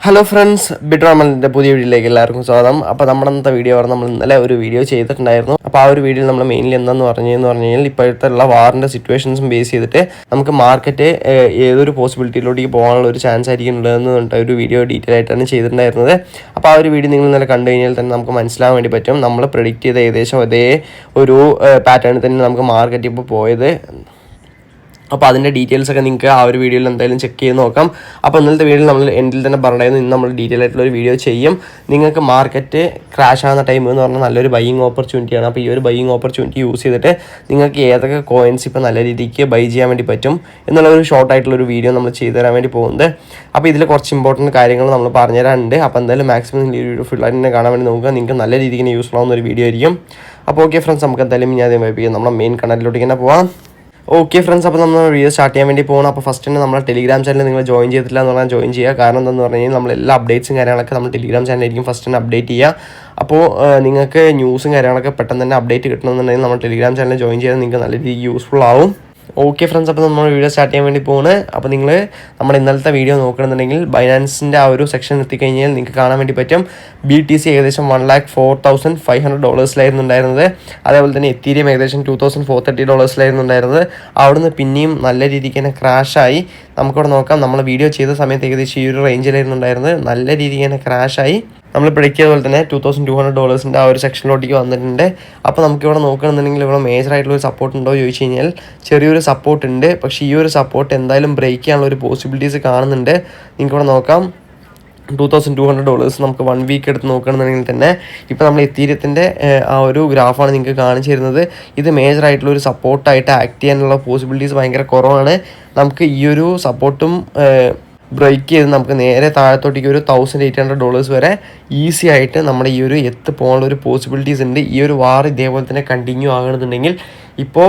Hello friends, ബിട്രാമലിൻ്റെ പുതിയ വീഡിയോയിലേക്ക് എല്ലാവർക്കും സ്വാഗതം. അപ്പോൾ നമ്മുടെ ഇന്നത്തെ വീഡിയോ നമ്മൾ ഇന്നലെ ഒരു വീഡിയോ ചെയ്തിട്ടുണ്ടായിരുന്നു. അപ്പോൾ ആ ഒരു വീഡിയോയിൽ നമ്മൾ മെയിൻലി എന്താണെന്ന് പറഞ്ഞു കഴിഞ്ഞാൽ ഇപ്പോഴത്തെ ഉള്ള വാറിൻ്റെ സിറ്റുവേഷൻസും ബേസ് ചെയ്തിട്ട് നമുക്ക് മാർക്കറ്റ് ഏതൊരു പോസിബിലിറ്റിയിലോട്ടേക്ക് പോകാനുള്ള ഒരു ചാൻസ് ആയിരിക്കും ഉള്ളതെന്ന് പറഞ്ഞിട്ട് ഒരു വീഡിയോ ഡീറ്റെയിൽ ആയിട്ടാണ് ചെയ്തിട്ടുണ്ടായിരുന്നത്. അപ്പോൾ ആ ഒരു വീഡിയോ നിങ്ങൾ ഇന്നലെ കണ്ടു കഴിഞ്ഞാൽ തന്നെ നമുക്ക് മനസ്സിലാവാൻ വേണ്ടി പറ്റും നമ്മൾ പ്രെഡിക്റ്റ് ചെയ്ത ഏകദേശം അതേ ഒരു പാറ്റേണിൽ തന്നെ നമുക്ക് മാർക്കറ്റ് ഇപ്പോൾ പോയത്. അപ്പോൾ അതിൻ്റെ ഡീറ്റെയിൽസൊക്കെ നിങ്ങൾക്ക് ആ ഒരു വീഡിയോയിൽ എന്തായാലും ചെക്ക് ചെയ്ത് നോക്കാം. അപ്പോൾ ഇന്നലത്തെ വീഡിയോയിൽ നമ്മൾ എൻഡിൽ തന്നെ പറഞ്ഞിരുന്നു ഇന്ന് നമ്മൾ ഡീറ്റെയിൽ ആയിട്ടുള്ളൊരു വീഡിയോ ചെയ്യും. നിങ്ങൾക്ക് മാർക്കറ്റ് ക്രാഷ് ആകുന്ന ടൈം എന്ന് പറഞ്ഞാൽ നല്ലൊരു ബൈയിങ് ഓപ്പർച്യൂണിറ്റിയാണ്. അപ്പോൾ ഈ ഒരു ബൈയിങ് ഓപ്പർച്യൂണിറ്റി യൂസ് ചെയ്തിട്ട് നിങ്ങൾക്ക് ഏതൊക്കെ കോയിൻസ് ഇപ്പോൾ നല്ല രീതിക്ക് ബൈ ചെയ്യാൻ വേണ്ടി പറ്റും എന്നുള്ള ഒരു ഷോർട്ട് ആയിട്ടുള്ളൊരു വീഡിയോ നമ്മൾ ചെയ്തു തരാൻ വേണ്ടി പോകുന്നത്. അപ്പോൾ ഇതിൽ കുറച്ച് ഇമ്പോർട്ടൻറ്റ് കാര്യങ്ങൾ നമ്മൾ പറഞ്ഞു തരാനുണ്ട്. അപ്പോൾ എന്തായാലും മാക്സിമം ഈ വീഡിയോ ഫുള്ളായിട്ട് തന്നെ കാണാൻ വേണ്ടി നോക്കുക. നിങ്ങൾക്ക് നല്ല രീതിക്ക് യൂസ്ഫുൾ ആവുന്ന ഒരു വീഡിയോ ആയിരിക്കും. അപ്പോൾ ഓക്കെ ഫ്രണ്ട്സ്, നമുക്ക് എന്തായാലും ഞാൻ ആദ്യം നമ്മുടെ മെയിൻ കണ്ടന്റിലോട്ട് തന്നെ പോകാം. ഓക്കെ ഫ്രണ്ട്സ്, അപ്പോൾ നമ്മൾ വീഡിയോ സ്റ്റാർട്ട് ചെയ്യാൻ വേണ്ടി പോകണം. അപ്പോൾ ഫസ്റ്റ് തന്നെ നമ്മുടെ ടെലിഗ്രാം ചാനൽ നിങ്ങൾ ജോയിൻ ചെയ്തിട്ടില്ല എന്ന് പറഞ്ഞാൽ ജോയിൻ ചെയ്യുക. കാരണം എന്താണെന്ന് പറഞ്ഞു കഴിഞ്ഞാൽ നമ്മൾ എല്ലാ അപ്ഡേറ്റ്സും കാര്യങ്ങളൊക്കെ നമ്മൾ ടെലിഗ്രാം ചാനലായിരിക്കും ഫസ്റ്റ് തന്നെ അപ്ഡേറ്റ് ചെയ്യുക. അപ്പോൾ നിങ്ങൾക്ക് ന്യൂസും കാര്യങ്ങളൊക്കെ പെട്ടെന്ന് തന്നെ അപ്ഡേറ്റ് കിട്ടണമെന്നുണ്ടെങ്കിൽ നമ്മൾ ടെലിഗ്രാം ചാനൽ ജോയിൻ ചെയ്താൽ നിങ്ങൾക്ക് നല്ല രീതിക്ക് യൂസ്ഫുൾ ആവും. ഓക്കെ ഫ്രണ്ട്സ്, അപ്പോൾ നമ്മൾ വീഡിയോ സ്റ്റാർട്ട് ചെയ്യാൻ വേണ്ടി പോകുന്നത്. അപ്പോൾ നിങ്ങൾ നമ്മുടെ ഇന്നലത്തെ വീഡിയോ നോക്കണമെന്നുണ്ടെങ്കിൽ ബൈനാൻസിൻ്റെ ആ ഒരു സെക്ഷൻ എത്തിക്കഴിഞ്ഞാൽ നിങ്ങൾക്ക് കാണാൻ വേണ്ടി പറ്റും BTC ഏകദേശം $1,04,500 ഉണ്ടായിരുന്നത്. അതേപോലെ തന്നെ എത്തീരിയം ഏകദേശം $2,430 ഉണ്ടായിരുന്നത്. അവിടുന്ന് പിന്നെയും നല്ല രീതിക്ക് തന്നെ ക്രാഷായി. നമുക്കിവിടെ നോക്കാം, നമ്മൾ വീഡിയോ ചെയ്ത സമയത്ത് ഏകദേശം ഈ ഒരു റേഞ്ചിലായിരുന്നു ഉണ്ടായിരുന്നത്. നല്ല രീതിക്ക് തന്നെ ക്രാഷായി നമ്മൾ പ്രെഡിക്റ്റ് ചെയ്ത പോലെ തന്നെ $2,200 ആ ഒരു സെക്ഷനിലോട്ടേക്ക് വന്നിട്ടുണ്ട്. അപ്പോൾ നമുക്കിവിടെ നോക്കുകയാണെന്നുണ്ടെങ്കിൽ ഇവിടെ മേജറായിട്ടുള്ളൊരു സപ്പോർട്ട് ഉണ്ടോ ചോദിച്ചു കഴിഞ്ഞാൽ ചെറിയൊരു സപ്പോർട്ട് ഉണ്ട്. പക്ഷേ ഈ ഒരു സപ്പോർട്ട് എന്തായാലും ബ്രേക്ക് ചെയ്യാനുള്ള ഒരു പോസിബിലിറ്റീസ് കാണുന്നുണ്ട്. നിങ്ങൾക്കിവിടെ നോക്കാം, $2,200 നമുക്ക് 1 വീക്ക് എടുത്ത് നോക്കുകയാണെന്നുണ്ടെങ്കിൽ തന്നെ ഇപ്പോൾ നമ്മൾ എത്തീരിയത്തിൻ്റെ ആ ഒരു ഗ്രാഫാണ് നിങ്ങൾക്ക് കാണിച്ചു തരുന്നത്. ഇത് മേജറായിട്ടുള്ളൊരു സപ്പോർട്ടായിട്ട് ആക്ട് ചെയ്യാനുള്ള പോസിബിലിറ്റീസ് ഭയങ്കര കുറവാണ്. നമുക്ക് ഈ ഒരു സപ്പോർട്ടും ബ്രേക്ക് ചെയ്ത് നമുക്ക് നേരെ താഴത്തോട്ടേക്ക് ഒരു $1,800 വരെ ഈസി ആയിട്ട് നമ്മുടെ ഈ ഒരു പോകാനുള്ള ഒരു പോസിബിലിറ്റീസ് ഉണ്ട്. ഈ ഒരു വാർ ഇതേപോലെ തന്നെ കണ്ടിന്യൂ ആകണമെന്നുണ്ടെങ്കിൽ ഇപ്പോൾ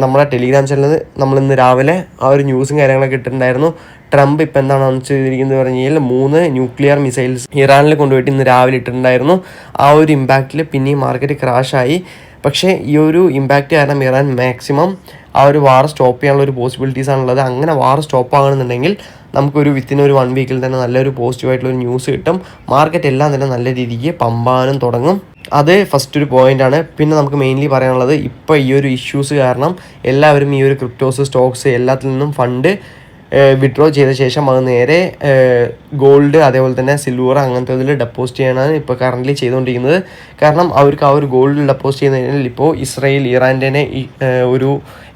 നമ്മുടെ ടെലിഗ്രാം ചാനലിൽ നമ്മളിന്ന് രാവിലെ ആ ഒരു ന്യൂസും കാര്യങ്ങളൊക്കെ ഇട്ടിട്ടുണ്ടായിരുന്നു. ട്രംപ് ഇപ്പോൾ എന്താണ് അനൗൺസ് ചെയ്തിരിക്കുന്നത് പറഞ്ഞു കഴിഞ്ഞാൽ 3 ന്യൂക്ലിയർ മിസൈൽസ് ഇറാനിൽ കൊണ്ടുപോയിട്ട് ഇന്ന് രാവിലെ ഇട്ടിട്ടുണ്ടായിരുന്നു. ആ ഒരു ഇമ്പാക്റ്റിൽ പിന്നെയും മാർക്കറ്റ് ക്രാഷായി. പക്ഷേ ഈ ഒരു ഇമ്പാക്റ്റ് കാരണം ഇറാൻ മാക്സിമം ആ ഒരു വാർ സ്റ്റോപ്പ് ചെയ്യാനുള്ള ഒരു പോസിബിലിറ്റീസ് ആണുള്ളത്. അങ്ങനെ വാർ സ്റ്റോപ്പ് ആകണമെന്നുണ്ടെങ്കിൽ നമുക്കൊരു ഒരു 1 വീക്കിൽ തന്നെ നല്ലൊരു പോസിറ്റീവായിട്ടുള്ളൊരു ന്യൂസ് കിട്ടും. മാർക്കറ്റ് എല്ലാം തന്നെ നല്ല രീതിക്ക് പമ്പാനും തുടങ്ങും. അത് ഫസ്റ്റ് ഒരു പോയിൻ്റാണ്. പിന്നെ നമുക്ക് മെയിൻലി പറയാനുള്ളത് ഇപ്പോൾ ഈ ഒരു ഇഷ്യൂസ് കാരണം എല്ലാവരും ഈ ഒരു ക്രിപ്റ്റോസ്, സ്റ്റോക്സ് എല്ലാത്തിൽ നിന്നും ഫണ്ട് വിഡ്രോ ചെയ്ത ശേഷം അത് നേരെ ഗോൾഡ് അതേപോലെ തന്നെ സിൽവർ അങ്ങനത്തെ ഇതിൽ ഡെപ്പോസിറ്റ് ചെയ്യാനാണ് ഇപ്പോൾ കറൻ്റ്ലി ചെയ്തുകൊണ്ടിരിക്കുന്നത്. കാരണം അവർക്ക് ആ ഒരു ഗോൾഡിൽ ഡെപ്പോസിറ്റ് ചെയ്യുന്നതിൽ ഇപ്പോൾ ഇസ്രായേൽ, ഇറാൻ്റെ തന്നെ ഒരു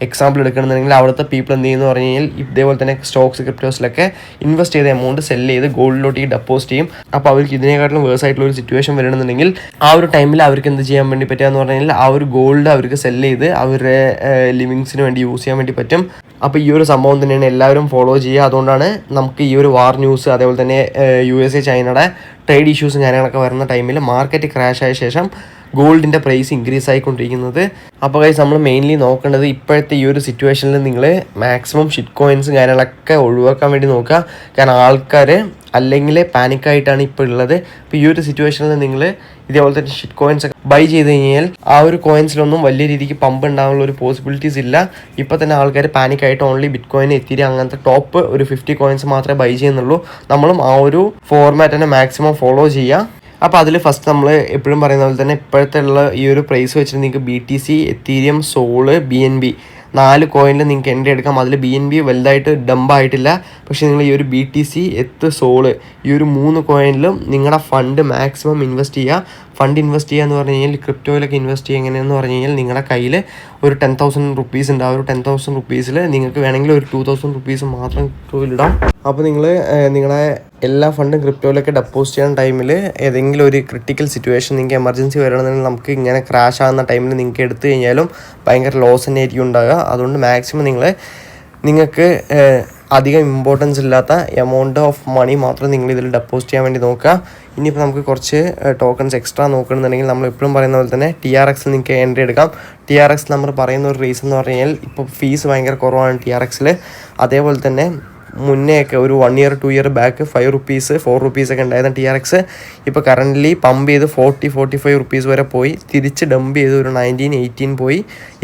എക്സാമ്പിൾ എടുക്കണമെന്നുണ്ടെങ്കിൽ അവിടുത്തെ പീപ്പിൾ എന്ത് ചെയ്യുന്നു പറഞ്ഞു കഴിഞ്ഞാൽ ഇതേപോലെ തന്നെ സ്റ്റോക്സ്, ക്രിപ്റ്റോസിലൊക്കെ ഇൻവെസ്റ്റ് ചെയ്ത എമൗണ്ട് സെല്ല് ചെയ്ത് ഗോൾഡിലോട്ടേക്ക് ഡെപ്പോസിറ്റ് ചെയ്യും. അപ്പോൾ അവർക്ക് ഇതിനെക്കാട്ടിലും വേഴ്സ് ആയിട്ടുള്ള ഒരു സിറ്റുവേഷൻ വരണമെന്നുണ്ടെങ്കിൽ ആ ഒരു ടൈമിൽ അവർക്ക് എന്ത് ചെയ്യാൻ വേണ്ടി പറ്റുകയെന്ന് പറഞ്ഞു കഴിഞ്ഞാൽ ആ ഒരു ഗോൾഡ് അവർക്ക് സെല്ല് ചെയ്ത് അവരുടെ ലിവിങ്സിന് വേണ്ടി യൂസ് ചെയ്യാൻ വേണ്ടി പറ്റും. അപ്പോൾ ഈ ഒരു സംഭവം തന്നെയാണ് എല്ലാവരും ഫോളോ ചെയ്യുക. അതുകൊണ്ടാണ് നമുക്ക് ഈ ഒരു വാർ ന്യൂസ് അതേപോലെ തന്നെ USA, ചൈനയുടെ ട്രേഡ് ഇഷ്യൂസും കാര്യങ്ങളൊക്കെ വരുന്ന ടൈമിൽ മാർക്കറ്റ് ക്രാഷ് ആയ ശേഷം ഗോൾഡിൻ്റെ പ്രൈസ് ഇൻക്രീസ് ആയിക്കൊണ്ടിരിക്കുന്നത്. അപ്പോൾ ഗൈസ് നമ്മൾ മെയിൻലി നോക്കേണ്ടത് ഇപ്പോഴത്തെ ഈ ഒരു സിറ്റുവേഷനിൽ നിങ്ങൾ മാക്സിമം ഷിറ്റ് കോയിൻസും കാര്യങ്ങളൊക്കെ ഒഴിവാക്കാൻ വേണ്ടി നോക്കുക. കാരണം ആൾക്കാർ അല്ലെങ്കിൽ പാനിക്കായിട്ടാണ് ഇപ്പോൾ ഉള്ളത്. അപ്പോൾ ഈ ഒരു സിറ്റുവേഷനിൽ നിങ്ങൾ ഇതേപോലെ തന്നെ ഷിറ്റ് കോയിൻസ് ഒക്കെ ബൈ ചെയ്ത് കഴിഞ്ഞാൽ ആ ഒരു കോയിൻസിലൊന്നും വലിയ രീതിക്ക് പമ്പ് ഉണ്ടാകാനുള്ള ഒരു പോസിബിലിറ്റീസ് ഇല്ല. ഇപ്പോൾ തന്നെ ആൾക്കാർ പാനിക്കായിട്ട് ഓൺലി ബിറ്റ് കോയിൻ, എത്തീരിയം അങ്ങനത്തെ ടോപ്പ് ഒരു 50 കോയിൻസ് മാത്രമേ ബൈ ചെയ്യുന്നുള്ളൂ. നമ്മളും ആ ഒരു ഫോർമാറ്റ് തന്നെ മാക്സിമം ഫോളോ ചെയ്യുക. അപ്പോൾ അതിൽ ഫസ്റ്റ് നമ്മൾ എപ്പോഴും പറയുന്ന പോലെ തന്നെ ഇപ്പോഴത്തെ ഉള്ള ഈ ഒരു പ്രൈസ് വെച്ചിട്ട് നിങ്ങൾക്ക് BTC, എത്തീരിയം, സോള്, BNB 4 കോയിനിൽ നിങ്ങൾക്ക് എൻട്രി എടുക്കാം. അതിൽ BNB വലുതായിട്ട് ഡംപായിട്ടില്ല. പക്ഷേ നിങ്ങൾ ഈ ഒരു BTC, സോള് ഈ ഒരു 3 കോയിനിലും നിങ്ങളുടെ ഫണ്ട് മാക്സിമം ഇൻവെസ്റ്റ് ചെയ്യുക. ഫണ്ട് ഇൻവെസ്റ്റ് ചെയ്യുക എന്ന് പറഞ്ഞു കഴിഞ്ഞാൽ ക്രിപ്റ്റോയിലൊക്കെ ഇൻവെസ്റ്റ് ചെയ്യുക എങ്ങനെയെന്ന് പറഞ്ഞു കഴിഞ്ഞാൽ നിങ്ങളുടെ കയ്യിൽ ഒരു $10,000 ഉണ്ട്. ആ ഒരു $10,000 നിങ്ങൾക്ക് വേണമെങ്കിൽ ഒരു $2,000 മാത്രം ക്രിപ്റ്റോയിലിടാം. അപ്പോൾ നിങ്ങൾ നിങ്ങളുടെ എല്ലാ ഫണ്ടും ക്രിപ്റ്റോയിലൊക്കെ ഡെപ്പോസിറ്റ് ചെയ്യുന്ന ടൈമിൽ ഏതെങ്കിലും ഒരു ക്രിട്ടിക്കൽ സിറ്റുവേഷൻ നിങ്ങൾക്ക് എമർജൻസി വരണമെന്നുണ്ടെങ്കിൽ നമുക്ക് ഇങ്ങനെ ക്രാഷ് ആകുന്ന ടൈമിൽ നിങ്ങൾക്ക് എടുത്തു കഴിഞ്ഞാലും ഭയങ്കര ലോസ് തന്നെ ആയിരിക്കും ഉണ്ടാകുക. അതുകൊണ്ട് മാക്സിമം നിങ്ങൾക്ക് അധികം ഇമ്പോർട്ടൻസ് ഇല്ലാത്ത എമൗണ്ട് ഓഫ് മണി മാത്രം നിങ്ങൾ ഇതിൽ ഡെപ്പോസിറ്റ് ചെയ്യാൻ വേണ്ടി നോക്കുക. ഇനിയിപ്പോൾ നമുക്ക് കുറച്ച് ടോക്കൺസ് എക്സ്ട്രാ നോക്കണമെന്നുണ്ടെങ്കിൽ നമ്മൾ എപ്പോഴും പറയുന്ന പോലെ തന്നെ TRX നിങ്ങൾക്ക് എൻട്രി എടുക്കാം. TRX നമ്മൾ പറയുന്ന ഒരു റീസൺ എന്ന് പറഞ്ഞു കഴിഞ്ഞാൽ ഇപ്പോൾ ഫീസ് ഭയങ്കര കുറവാണ് TRXൽ. അതേപോലെ തന്നെ മുന്നേയൊക്കെ ഒരു 1 year 2 year ബാക്ക് ₹5, ₹4 ഒക്കെ ഉണ്ടായിരുന്ന TRX ഇപ്പോൾ കറൻ്റ്ലി പമ്പ് ചെയ്ത് ₹40-45 വരെ പോയി. തിരിച്ച് ഡംപ് ചെയ്ത് ഒരു 19-18 പോയി.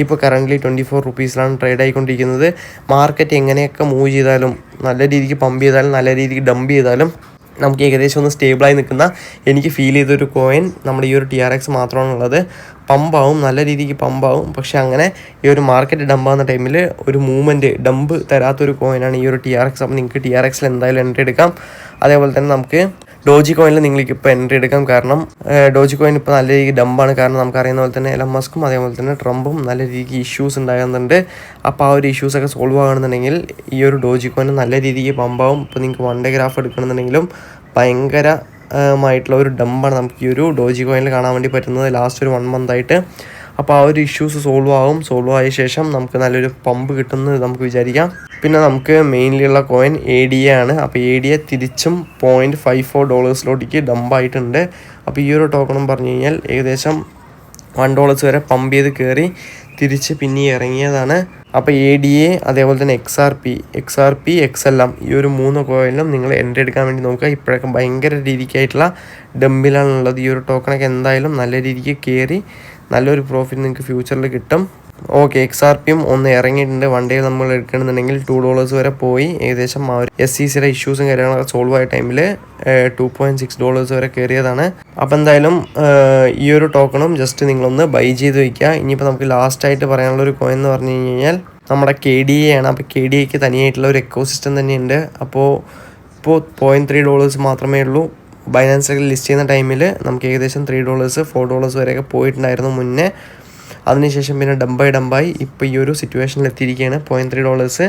ഇപ്പോൾ കറൻ്റ്ലി ₹24 ട്രേഡ് ആയിക്കൊണ്ടിരിക്കുന്നത്. മാർക്കറ്റ് എങ്ങനെയൊക്കെ മൂവ് ചെയ്താലും, നല്ല രീതിക്ക് പമ്പ് ചെയ്താലും നല്ല രീതിക്ക് ഡംപ് ചെയ്താലും നമുക്ക് ഏകദേശം ഒന്ന് സ്റ്റേബിളായി നിൽക്കുന്ന എനിക്ക് ഫീൽ ചെയ്തൊരു കോയിൻ നമ്മുടെ ഈ ഒരു TRX മാത്രമാണുള്ളത്. പമ്പാവും, നല്ല രീതിക്ക് പമ്പാവും. പക്ഷേ അങ്ങനെ ഈ ഒരു മാർക്കറ്റ് ഡംപാകുന്ന ടൈമിൽ ഒരു മൂവ്മെൻറ്റ് ഡംപ് തരാത്തൊരു കോയിനാണ് ഈ ഒരു TRX. അപ്പോൾ നിങ്ങൾക്ക് TRXൽ എന്തായാലും എൻട്രി എടുക്കാം. അതേപോലെ തന്നെ നമുക്ക് ഡോജി കോയിനിൽ നിങ്ങൾക്ക് ഇപ്പോൾ എൻട്രി എടുക്കാം. കാരണം ഡോജി കോയിൻ ഇപ്പോൾ നല്ല രീതിക്ക് ഡംപാണ്. കാരണം നമുക്കറിയുന്ന പോലെ തന്നെ എലൻ മസ്കും അതേപോലെ തന്നെ ട്രംപും നല്ല രീതിക്ക് ഇഷ്യൂസ് ഉണ്ടാകുന്നുണ്ട്. അപ്പോൾ ആ ഒരു ഇഷ്യൂസൊക്കെ സോൾവ് ആകണമെന്നുണ്ടെങ്കിൽ ഈ ഒരു ഡോജി കോയിൻ നല്ല രീതിക്ക് പമ്പാവും. ഇപ്പോൾ നിങ്ങൾക്ക് 1 ഡേ ഗ്രാഫ് എടുക്കണമെന്നുണ്ടെങ്കിലും ഭയങ്കര മായിട്ടുള്ള ഒരു ഡംപാണ് നമുക്ക് ഈ ഒരു ഡോജി കോയിനിൽ കാണാൻ വേണ്ടി പറ്റുന്നത് ലാസ്റ്റ് ഒരു 1 month ആയിട്ട്. അപ്പോൾ ആ ഒരു ഇഷ്യൂസ് സോൾവ് ആയ ശേഷം നമുക്ക് നല്ലൊരു പമ്പ് കിട്ടുമെന്ന് നമുക്ക് വിചാരിക്കാം. പിന്നെ നമുക്ക് മെയിൻലി ഉള്ള കോയിൻ ADA ആണ്. അപ്പോൾ ADA തിരിച്ചും $0.54 ഡംപായിട്ടുണ്ട്. അപ്പോൾ ഈ ഒരു ടോക്കണും പറഞ്ഞു കഴിഞ്ഞാൽ ഏകദേശം $1 വരെ പമ്പ് ചെയ്ത് കയറി തിരിച്ച് പിന്നെ ഇറങ്ങിയതാണ്. അപ്പോൾ ADA അതേപോലെ തന്നെ XRP XLM ഈ ഒരു 3 കോയിനും നിങ്ങൾ എൻട്രി എടുക്കാൻ വേണ്ടി നോക്കുക. ഇപ്പോഴൊക്കെ ഭയങ്കര രീതിക്കായിട്ടുള്ള ഡംപിലാണുള്ളത്. ഈ ഒരു ടോക്കണൊക്കെ എന്തായാലും നല്ല രീതിക്ക് കയറി നല്ലൊരു പ്രോഫിറ്റ് നിങ്ങൾക്ക് ഫ്യൂച്ചറിൽ കിട്ടും. ഓക്കെ, XRPയും ഒന്ന് ഇറങ്ങിയിട്ടുണ്ട്. 1 ഡേ നമ്മൾ എടുക്കണമെന്നുണ്ടെങ്കിൽ $2 വരെ പോയി. ഏകദേശം ആ ഒരു SECയുടെ ഇഷ്യൂസും കാര്യങ്ങളൊക്കെ സോൾവ് ആയ ടൈമിൽ $2.6 വരെ കയറിയതാണ്. അപ്പോൾ എന്തായാലും ഈ ഒരു ടോക്കണും ജസ്റ്റ് നിങ്ങളൊന്ന് ബൈ ചെയ്ത് വയ്ക്കുക. ഇനിയിപ്പോൾ നമുക്ക് ലാസ്റ്റായിട്ട് പറയാനുള്ളൊരു കോയിൻ എന്ന് പറഞ്ഞു കഴിഞ്ഞാൽ നമ്മുടെ KDA ആണ്. അപ്പോൾ KDAക്ക് തനിയായിട്ടുള്ള ഒരു എക്കോസിസ്റ്റം തന്നെയുണ്ട്. അപ്പോൾ ഇപ്പോൾ $0.3 മാത്രമേ ഉള്ളൂ. ബൈനാൻസിലൊക്കെ ലിസ്റ്റ് ചെയ്യുന്ന ടൈമിൽ നമുക്ക് ഏകദേശം $3 $4 വരെയൊക്കെ പോയിട്ടുണ്ടായിരുന്നു മുന്നേ. അതിനുശേഷം പിന്നെ ഡംബായി ഇപ്പോൾ ഈ ഒരു സിറ്റുവേഷനിൽ എത്തിയിരിക്കുകയാണ്. $0.3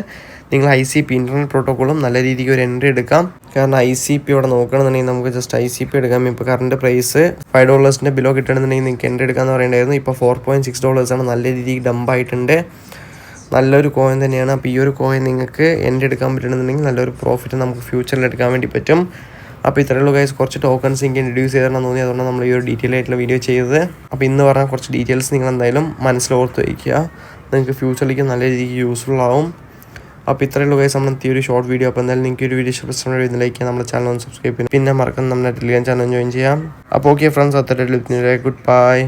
നിങ്ങൾ ICP ഇൻ്റർനെറ്റ് പ്രോട്ടോക്കോളും നല്ല രീതിക്ക് ഒരു എൻട്രി എടുക്കാം. കാരണം ICP ഇവിടെ നോക്കണമെന്നുണ്ടെങ്കിൽ നമുക്ക് ജസ്റ്റ് ICP എടുക്കാം. ഇപ്പോൾ കറണ്ട് പ്രൈസ് $5 ബിലോ കിട്ടണമെന്നുണ്ടെങ്കിൽ നിങ്ങൾക്ക് എൻട്രി എടുക്കാമെന്ന് പറയേണ്ടായിരുന്നു. ഇപ്പോൾ $4.6 ആണ്. നല്ല രീതിക്ക് ഡംപായിട്ടുണ്ട്. നല്ലൊരു കോയിൻ തന്നെയാണ്. അപ്പോൾ ഈ ഒരു കോയിൻ നിങ്ങൾക്ക് എൻട്രി എടുക്കാൻ പറ്റണമെന്നുണ്ടെങ്കിൽ നല്ലൊരു പ്രോഫിറ്റ് നമുക്ക് ഫ്യൂച്ചറിൽ എടുക്കാൻ വേണ്ടി പറ്റും. അപ്പോൾ ഇത്രയുള്ള ഗൈസ് കുറച്ച് ടോക്കൺസ് എനിക്ക് ഇൻട്രൊഡ്യൂസ് ചെയ്തിട്ടാണ് തോന്നി. അതുകൊണ്ട് നമ്മൾ ഈ ഒരു ഡീറ്റെയിൽ ആയിട്ടുള്ള വീഡിയോ ചെയ്തത്. അപ്പോൾ ഇന്ന് പറഞ്ഞ കുറച്ച് ഡീറ്റെയിൽസ് നിങ്ങൾ എന്തായാലും മനസ്സിലോർത്ത് വയ്ക്കുക. നിങ്ങൾക്ക് ഫ്യൂച്ചറിലേക്ക് നല്ല രീതിക്ക് യൂസ്ഫുൾ ആവും. അപ്പോൾ ഇത്രയുള്ള ഗൈസ് നമ്മൾ ഈ ഒരു ഷോർട്ട് വീഡിയോ. അപ്പോൾ എന്തായാലും നിങ്ങൾക്ക് ഒരു വീഡിയോ ഇഷ്ടപ്പെട്ട ലൈക്ക് ചെയ്യാം, നമ്മുടെ ചാനൽ ഒന്ന് സബ്സ്ക്രൈബ് ചെയ്യാം, പിന്നെ മറക്കാൻ നമ്മുടെ ടെലിഗ്രാം ചാനൽ ജോയിൻ ചെയ്യാം. അപ്പോൾ ഓക്കെ ഫ്രണ്ട്സ്, അത്ര ഗുഡ് ബൈ.